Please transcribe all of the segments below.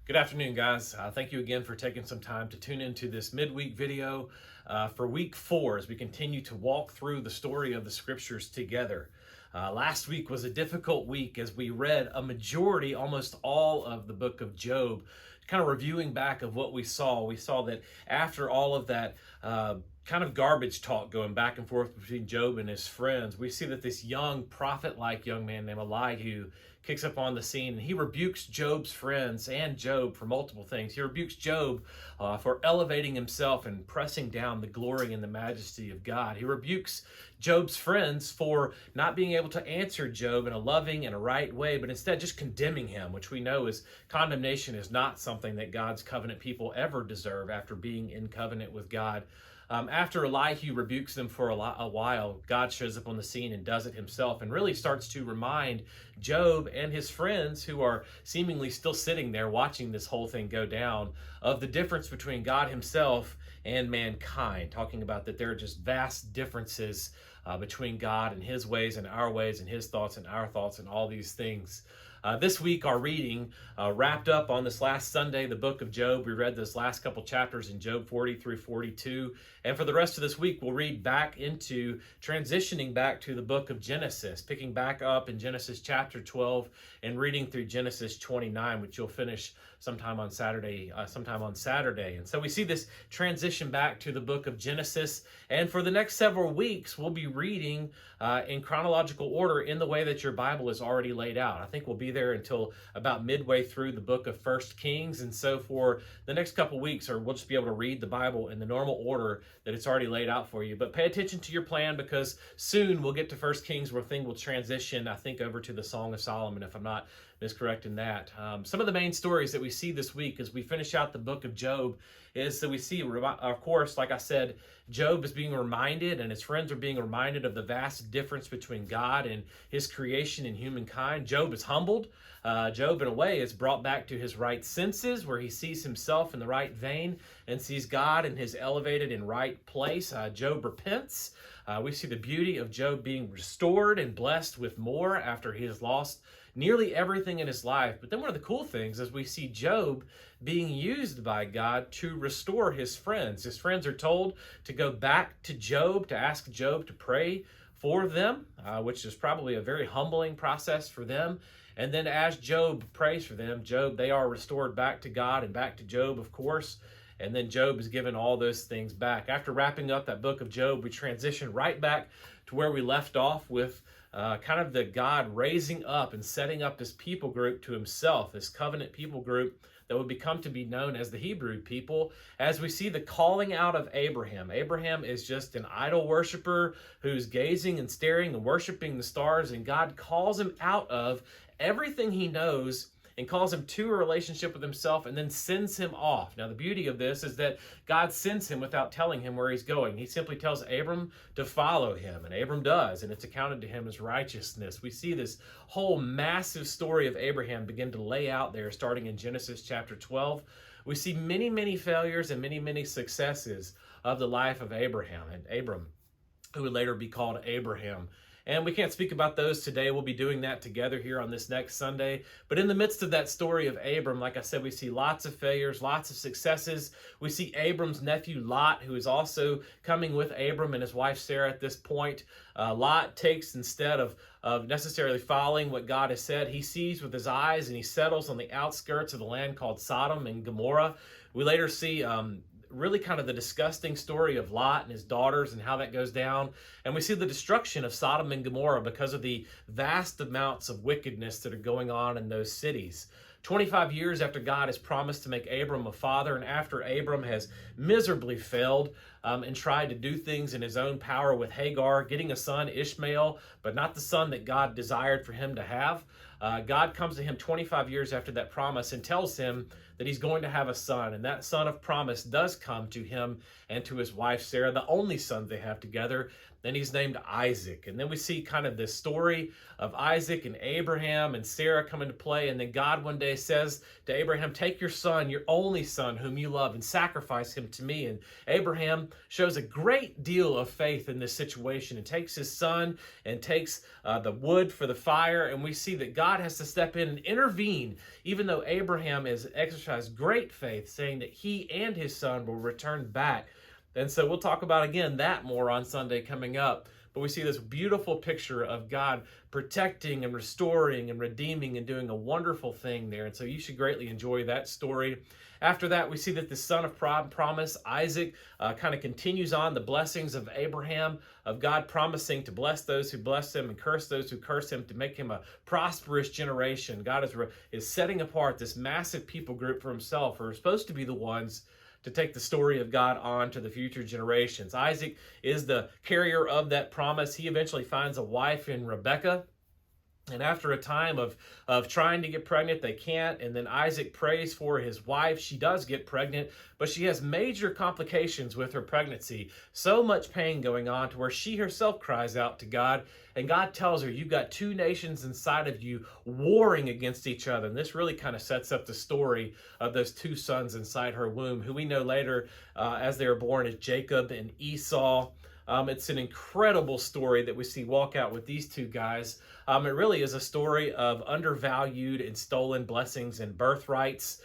Good afternoon, guys. Thank you again for taking some time to tune into this midweek video for week 4 as we continue to walk through the story of the scriptures together. Last week was a difficult week as we read a majority, almost all of the book of Job. Kind of reviewing back of what we saw that after all of that kind of garbage talk going back and forth between Job and his friends, we see that this young prophet-like young man named Elihu kicks up on the scene, and he rebukes Job's friends and Job for multiple things. He rebukes Job for elevating himself and pressing down the glory and the majesty of God. He rebukes Job's friends for not being able to answer Job in a loving and a right way, but instead just condemning him, which we know is condemnation is not something that God's covenant people ever deserve after being in covenant with God. After Elihu rebukes them for a while, God shows up on the scene and does it himself and really starts to remind Job and his friends, who are seemingly still sitting there watching this whole thing go down, of the difference between God himself and mankind, talking about that there are just vast differences between God and his ways and our ways and his thoughts and our thoughts and all these things. This week, our reading wrapped up on this last Sunday, the book of Job. We read those last couple chapters in Job 40 through 42. And for the rest of this week, we'll read back into transitioning back to the book of Genesis, picking back up in Genesis chapter 12 and reading through Genesis 29, which you'll finish sometime on Saturday. And so we see this transition back to the book of Genesis. And for the next several weeks, we'll be reading in chronological order in the way that your Bible is already laid out. I think we'll be there until about midway through the book of 1 Kings. And so for the next couple weeks, or we'll just be able to read the Bible in the normal order that it's already laid out for you. But pay attention to your plan, because soon we'll get to 1 Kings where things will transition, I think, over to the Song of Solomon, if I'm not miscorrecting that. Some of the main stories that we see this week as we finish out the book of Job is that we see, of course, like I said, Job is being reminded, and his friends are being reminded of the vast difference between God and his creation and humankind. Job is humbled. Job, in a way, is brought back to his right senses, where he sees himself in the right vein and sees God in his elevated and right place. Job repents. We see the beauty of Job being restored and blessed with more after he has lost nearly everything in his life. But then one of the cool things is we see Job being used by God to restore his friends. His friends are told to go back to Job, to ask Job to pray for them, which is probably a very humbling process for them. And then as Job prays for them, they are restored back to God and back to Job, of course. And then Job is given all those things back. After wrapping up that book of Job, we transition right back to where we left off with kind of the God raising up and setting up this people group to himself, this covenant people group that would become to be known as the Hebrew people, as we see the calling out of Abraham. Abraham is just an idol worshiper who's gazing and staring and worshiping the stars, and God calls him out of everything he knows and calls him to a relationship with himself, and then sends him off. Now, the beauty of this is that God sends him without telling him where he's going. He simply tells Abram to follow him, and Abram does, and it's accounted to him as righteousness. We see this whole massive story of Abraham begin to lay out there, starting in Genesis chapter 12. We see many, many failures and many, many successes of the life of Abraham, and Abram, who would later be called Abraham. And we can't speak about those today. We'll be doing that together here on this next Sunday. But in the midst of that story of Abram, like I said, we see lots of failures, lots of successes. We see Abram's nephew Lot, who is also coming with Abram and his wife Sarah at this point. Lot takes, instead of necessarily following what God has said, he sees with his eyes and he settles on the outskirts of the land called Sodom and Gomorrah. We later see really kind of the disgusting story of Lot and his daughters and how that goes down. And we see the destruction of Sodom and Gomorrah because of the vast amounts of wickedness that are going on in those cities. 25 years after God has promised to make Abram a father, and after Abram has miserably failed and tried to do things in his own power with Hagar, getting a son, Ishmael, but not the son that God desired for him to have, God comes to him 25 years after that promise and tells him that he's going to have a son, and that son of promise does come to him and to his wife Sarah, the only son they have together. Then he's named Isaac. And then we see kind of this story of Isaac and Abraham and Sarah come into play. And then God one day says to Abraham, take your son, your only son whom you love, and sacrifice him to me. And Abraham shows a great deal of faith in this situation and takes his son and takes the wood for the fire. And we see that God has to step in and intervene, even though Abraham has exercised great faith, saying that he and his son will return back. And so we'll talk about, again, that more on Sunday coming up. But we see this beautiful picture of God protecting and restoring and redeeming and doing a wonderful thing there. And so you should greatly enjoy that story. After that, we see that the son of promise, Isaac, kind of continues on the blessings of Abraham, of God promising to bless those who bless him and curse those who curse him, to make him a prosperous generation. God is setting apart this massive people group for himself, who are supposed to be the ones to take the story of God on to the future generations. Isaac is the carrier of that promise. He eventually finds a wife in Rebekah. And after a time of trying to get pregnant, they can't. And then Isaac prays for his wife. She does get pregnant, but she has major complications with her pregnancy. So much pain going on to where she herself cries out to God. And God tells her, you've got two nations inside of you warring against each other. And this really kind of sets up the story of those two sons inside her womb, who we know later as they were born as Jacob and Esau. It's an incredible story that we see walk out with these two guys. It really is a story of undervalued and stolen blessings and birthrights.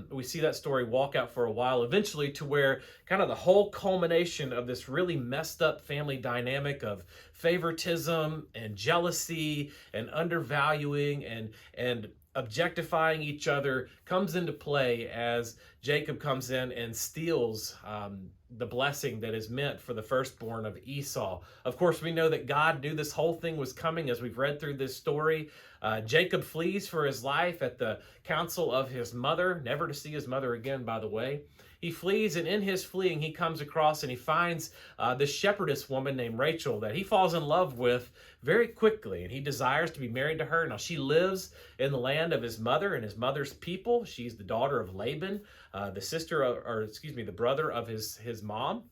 We see that story walk out for a while, eventually to where kind of the whole culmination of this really messed up family dynamic of favoritism and jealousy and undervaluing and objectifying each other comes into play as Jacob comes in and steals the blessing that is meant for the firstborn of Esau. Of course, we know that God knew this whole thing was coming as we've read through this story. Jacob flees for his life at the counsel of his mother, never to see his mother again, by the way. He flees, and in his fleeing, he comes across and he finds this shepherdess woman named Rachel that he falls in love with very quickly, and he desires to be married to her. Now, she lives in the land of his mother and his mother's people. She's the daughter of Laban, the brother of his mom.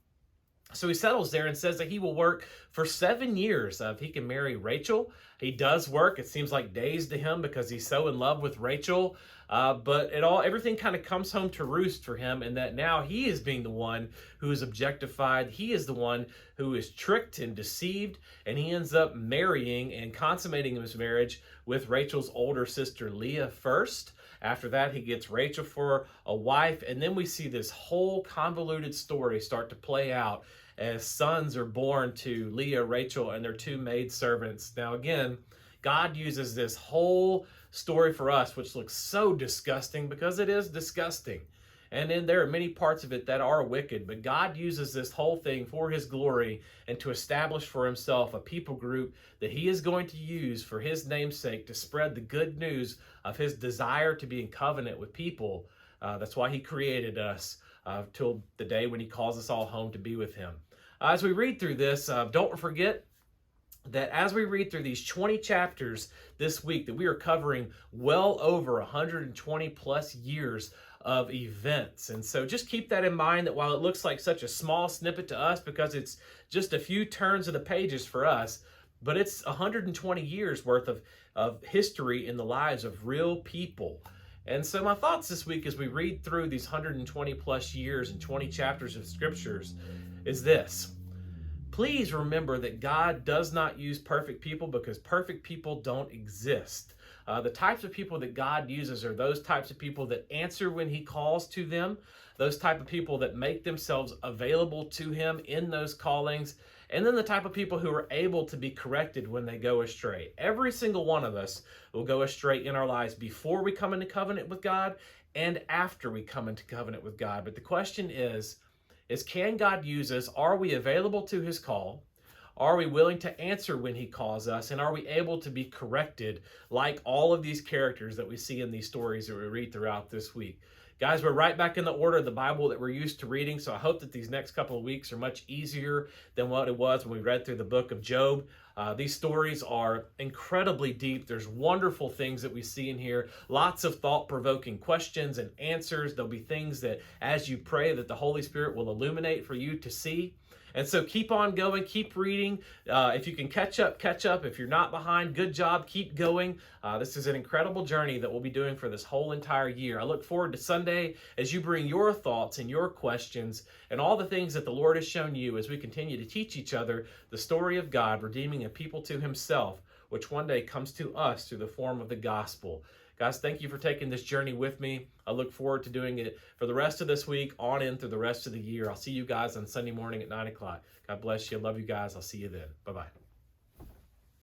So he settles there and says that he will work for 7 years if he can marry Rachel. He does work. It seems like days to him because he's so in love with Rachel. But everything kind of comes home to roost for him, in that now he is being the one who is objectified. He is the one who is tricked and deceived, and he ends up marrying and consummating his marriage with Rachel's older sister Leah first. After that, he gets Rachel for a wife, and then we see this whole convoluted story start to play out as sons are born to Leah, Rachel, and their two maidservants. Now again, God uses this whole story for us, which looks so disgusting, because it is disgusting. And then there are many parts of it that are wicked, but God uses this whole thing for his glory and to establish for himself a people group that he is going to use for his name's sake to spread the good news of his desire to be in covenant with people. That's why he created us till the day when he calls us all home to be with him. As we read through this, don't forget that as we read through these 20 chapters this week, that we are covering well over 120 plus years of events. And so just keep that in mind, that while it looks like such a small snippet to us because it's just a few turns of the pages for us, but it's 120 years worth of history in the lives of real people. And so my thoughts this week as we read through these 120 plus years and 20 chapters of scriptures is this. Please remember that God does not use perfect people, because perfect people don't exist. The types of people that God uses are those types of people that answer when he calls to them, those type of people that make themselves available to him in those callings, and then the type of people who are able to be corrected when they go astray. Every single one of us will go astray in our lives before we come into covenant with God and after we come into covenant with God. But the question is can God use us? Are we available to his call? Are we willing to answer when he calls us? And are we able to be corrected like all of these characters that we see in these stories that we read throughout this week? Guys, we're right back in the order of the Bible that we're used to reading, so I hope that these next couple of weeks are much easier than what it was when we read through the book of Job. These stories are incredibly deep. There's wonderful things that we see in here. Lots of thought-provoking questions and answers. There'll be things that, as you pray, that the Holy Spirit will illuminate for you to see. And so keep on going, keep reading. If you can catch up, catch up. If you're not behind, good job, keep going. This is an incredible journey that we'll be doing for this whole entire year. I look forward to Sunday as you bring your thoughts and your questions and all the things that the Lord has shown you as we continue to teach each other the story of God redeeming a people to himself, which one day comes to us through the form of the gospel. Guys, thank you for taking this journey with me. I look forward to doing it for the rest of this week, on in through the rest of the year. I'll see you guys on Sunday morning at 9 o'clock. God bless you. I love you guys. I'll see you then. Bye-bye.